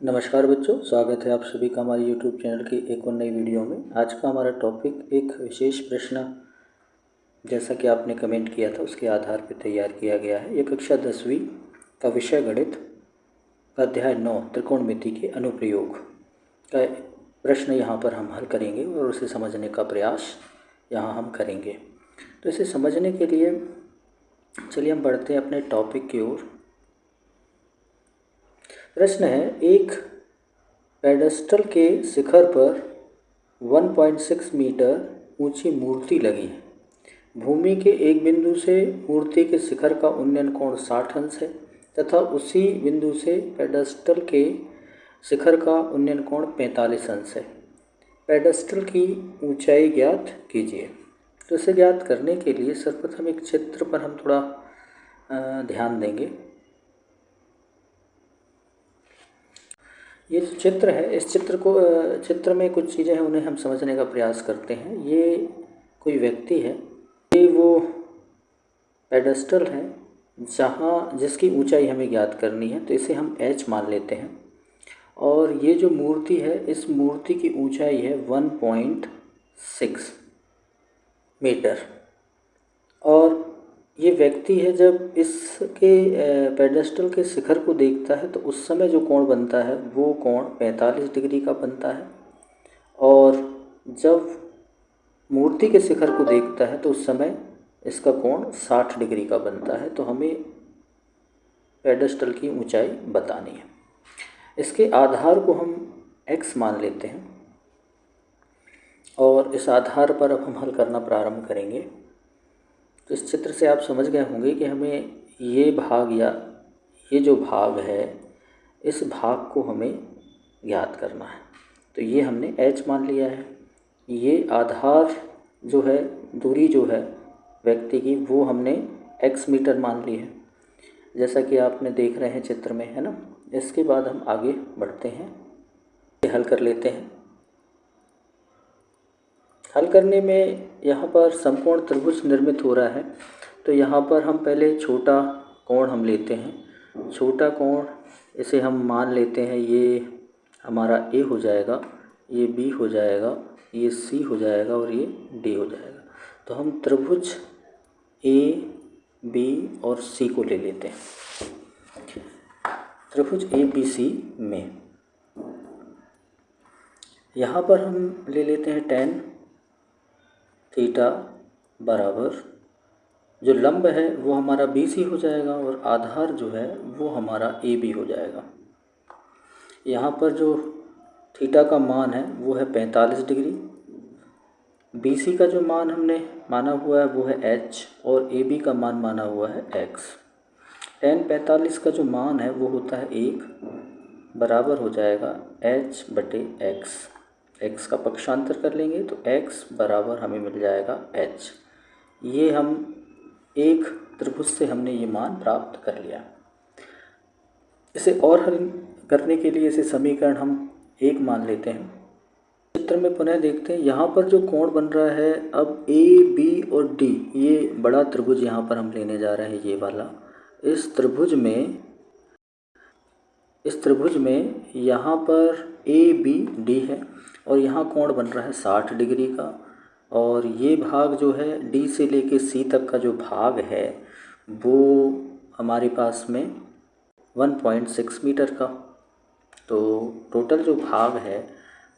नमस्कार बच्चों, स्वागत है आप सभी का हमारे YouTube चैनल की एक और नई वीडियो में। आज का हमारा टॉपिक एक विशेष प्रश्न, जैसा कि आपने कमेंट किया था उसके आधार पर तैयार किया गया है। ये कक्षा 10वीं का विषय गणित का अध्याय 9 त्रिकोणमिति के अनुप्रयोग का प्रश्न यहाँ पर हम हल करेंगे और उसे समझने का प्रयास यहाँ हम करेंगे। तो इसे समझने के लिए चलिए हम बढ़ते हैं अपने टॉपिक की ओर। प्रश्न है, एक पेडेस्टल के शिखर पर 1.6 मीटर ऊंची मूर्ति लगी है। भूमि के एक बिंदु से मूर्ति के शिखर का उन्नयन कोण 60 अंश है तथा उसी बिंदु से पेडेस्टल के शिखर का उन्नयन कोण 45 अंश है। पेडेस्टल की ऊंचाई ज्ञात कीजिए। तो इसे ज्ञात करने के लिए सर्वप्रथम एक चित्र पर हम थोड़ा ध्यान देंगे। ये जो चित्र है, इस चित्र में कुछ चीज़ें हैं, उन्हें हम समझने का प्रयास करते हैं। ये कोई व्यक्ति है, ये वो पेडेस्टल है जिसकी ऊंचाई हमें ज्ञात करनी है, तो इसे हम h मान लेते हैं। और ये जो मूर्ति है, इस मूर्ति की ऊंचाई है 1.6 मीटर। और ये व्यक्ति है, जब इसके पेडेस्टल के शिखर को देखता है तो उस समय जो कोण बनता है वो कोण 45 डिग्री का बनता है। और जब मूर्ति के शिखर को देखता है तो उस समय इसका कोण 60 डिग्री का बनता है। तो हमें पेडेस्टल की ऊंचाई बतानी है। इसके आधार को हम x मान लेते हैं और इस आधार पर अब हम हल करना प्रारंभ करेंगे। तो इस चित्र से आप समझ गए होंगे कि हमें ये भाग या ये जो भाग है, इस भाग को हमें ज्ञात करना है। तो ये हमने h मान लिया है। ये आधार जो है, दूरी जो है व्यक्ति की, वो हमने x मीटर मान ली है, जैसा कि आपने देख रहे हैं चित्र में, है ना। इसके बाद हम आगे बढ़ते हैं, हल कर लेते हैं। हल करने में यहाँ पर समकोण त्रिभुज निर्मित हो रहा है। तो यहाँ पर हम पहले छोटा कोण हम लेते हैं। छोटा कोण इसे हम मान लेते हैं, ये हमारा A हो जाएगा, ये B हो जाएगा, ये C हो जाएगा और ये D हो जाएगा। तो हम त्रिभुज A, B और C को ले लेते हैं। त्रिभुज ABC में यहाँ पर हम ले लेते हैं tan थीटा बराबर, जो लंब है वो हमारा BC हो जाएगा और आधार जो है वो हमारा AB हो जाएगा। यहाँ पर जो थीटा का मान है वो है 45 डिग्री। BC का जो मान हमने माना हुआ है वो है h और AB का मान माना हुआ है x। tan 45 का जो मान है वो होता है 1 बराबर हो जाएगा h बटे x। x का पक्षांतर कर लेंगे तो x बराबर हमें मिल जाएगा h। ये हम एक त्रिभुज से हमने ये मान प्राप्त कर लिया। इसे और हल करने के लिए इसे समीकरण हम 1 मान लेते हैं। चित्र में पुनः देखते हैं, यहाँ पर जो कोण बन रहा है, अब A, B और D, ये बड़ा त्रिभुज यहाँ पर हम लेने जा रहे हैं, ये वाला। इस त्रिभुज में यहाँ पर A, B, D है और यहाँ कोण बन रहा है 60 डिग्री का। और ये भाग जो है D से लेके C तक का जो भाग है वो हमारे पास में 1.6 मीटर का। तो टोटल जो भाग है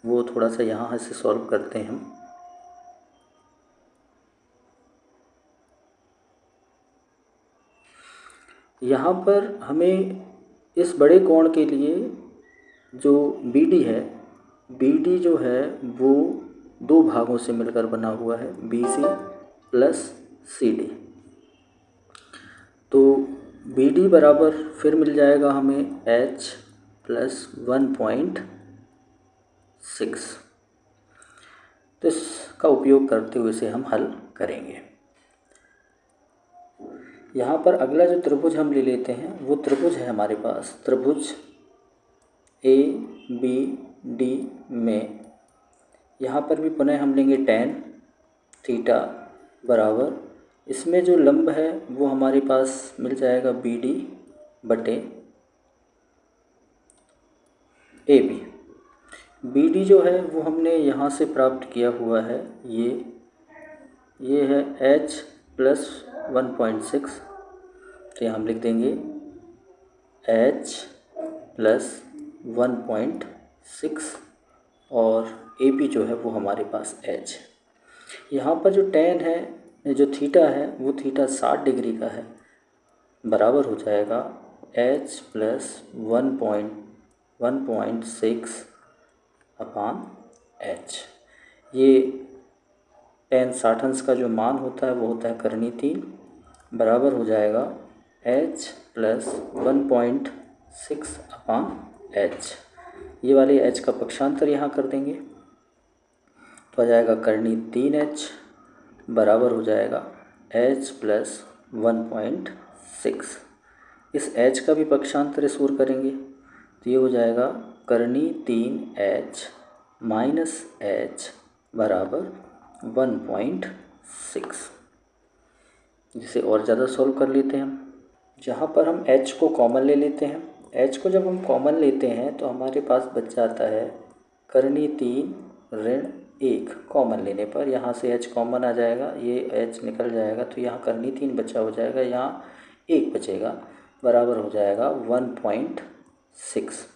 वो थोड़ा सा यहाँ से सॉल्व करते हैं हम। यहाँ पर हमें इस बड़े कोण के लिए जो BD है, BD जो है वो दो भागों से मिलकर बना हुआ है, BC प्लस CD। तो BD बराबर फिर मिल जाएगा हमें h प्लस 1.6। तो इसका उपयोग करते हुए इसे हम हल करेंगे। यहाँ पर अगला जो त्रिभुज हम ले लेते हैं वो त्रिभुज है हमारे पास, त्रिभुज A, B, D में यहाँ पर भी पुनः हम लेंगे tan थीटा बराबर, इसमें जो लंब है वो हमारे पास मिल जाएगा BD बटे ए बी। बी डी जो है वो हमने यहाँ से प्राप्त किया हुआ है, ये है h प्लस 1.6, तो यहाँ हम लिख देंगे h प्लस 1.6 और ए बी जो है वो हमारे पास h। यहाँ पर जो tan है, जो थीटा है वो थीटा 60 डिग्री का है, बराबर हो जाएगा h प्लस 1.6 अपान h। ये tan 60 अंश का जो मान होता है वो होता है करनी 3, बराबर हो जाएगा h प्लस 1.6 अपान h। ये वाले h का पक्षांतर यहाँ कर देंगे तो आ जाएगा करनी 3h बराबर हो जाएगा h प्लस 1.6। इस h का भी पक्षांतर इस ओर करेंगे तो ये हो जाएगा करनी 3h माइनस h बराबर 1.6। जिसे और ज़्यादा सॉल्व कर लेते हैं हम, जहाँ पर हम h को कॉमन ले लेते हैं। h को जब हम कॉमन लेते हैं तो हमारे पास बच जाता है करनी 3 ऋण 1। कॉमन लेने पर यहाँ से h कॉमन आ जाएगा, ये h निकल जाएगा तो यहाँ करनी 3 बचा हो जाएगा, यहाँ 1 बचेगा, बराबर हो जाएगा 1.6।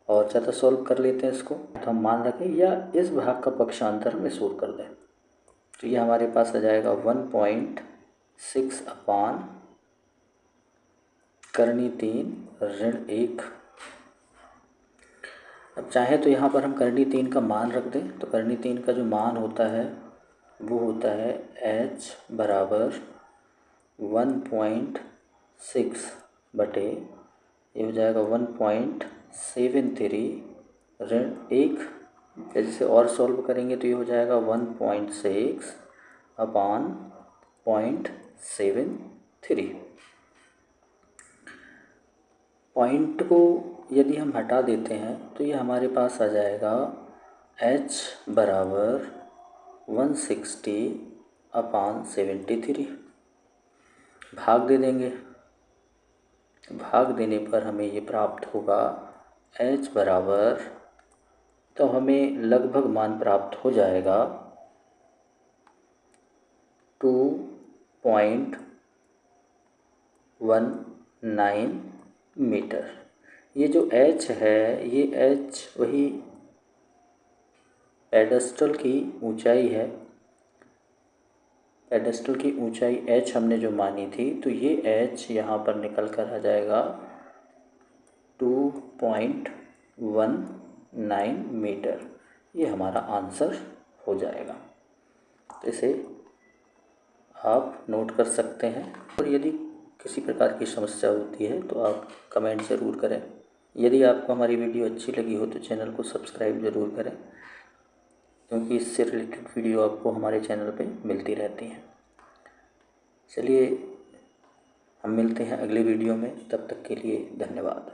और ज़्यादा सॉल्व कर लेते हैं इसको, तो हम मान रखें या इस भाग का पक्षांतर हम इस ओर कर दें तो ये हमारे पास आ जाएगा 1.6 अपान करनी 3 ऋण 1। अब चाहे तो यहाँ पर हम करनी 3 का मान रख दें, तो करनी 3 का जो मान होता है वो होता है h बराबर 1.6 बटे, ये हो जाएगा 1.73 ऋण 1। जैसे और सॉल्व करेंगे तो ये हो जाएगा 1.6 अपान 0.73। पॉइंट को यदि हम हटा देते हैं तो ये हमारे पास आ जाएगा h बराबर 160 अपान 73। भाग दे देंगे, भाग देने पर हमें ये प्राप्त होगा h बराबर, तो हमें लगभग मान प्राप्त हो जाएगा 2.19 मीटर। ये जो h है, ये h वही पेडेस्टल की ऊंचाई है, पेडेस्टल की ऊंचाई h हमने जो मानी थी, तो ये h यहाँ पर निकल कर आ जाएगा 2.19 मीटर। ये हमारा आंसर हो जाएगा। तो इसे आप नोट कर सकते हैं, और यदि किसी प्रकार की समस्या होती है तो आप कमेंट ज़रूर करें। यदि आपको हमारी वीडियो अच्छी लगी हो तो चैनल को सब्सक्राइब ज़रूर करें, क्योंकि इससे रिलेटेड वीडियो आपको हमारे चैनल पे मिलती रहती हैं। चलिए हम मिलते हैं अगले वीडियो में, तब तक के लिए धन्यवाद।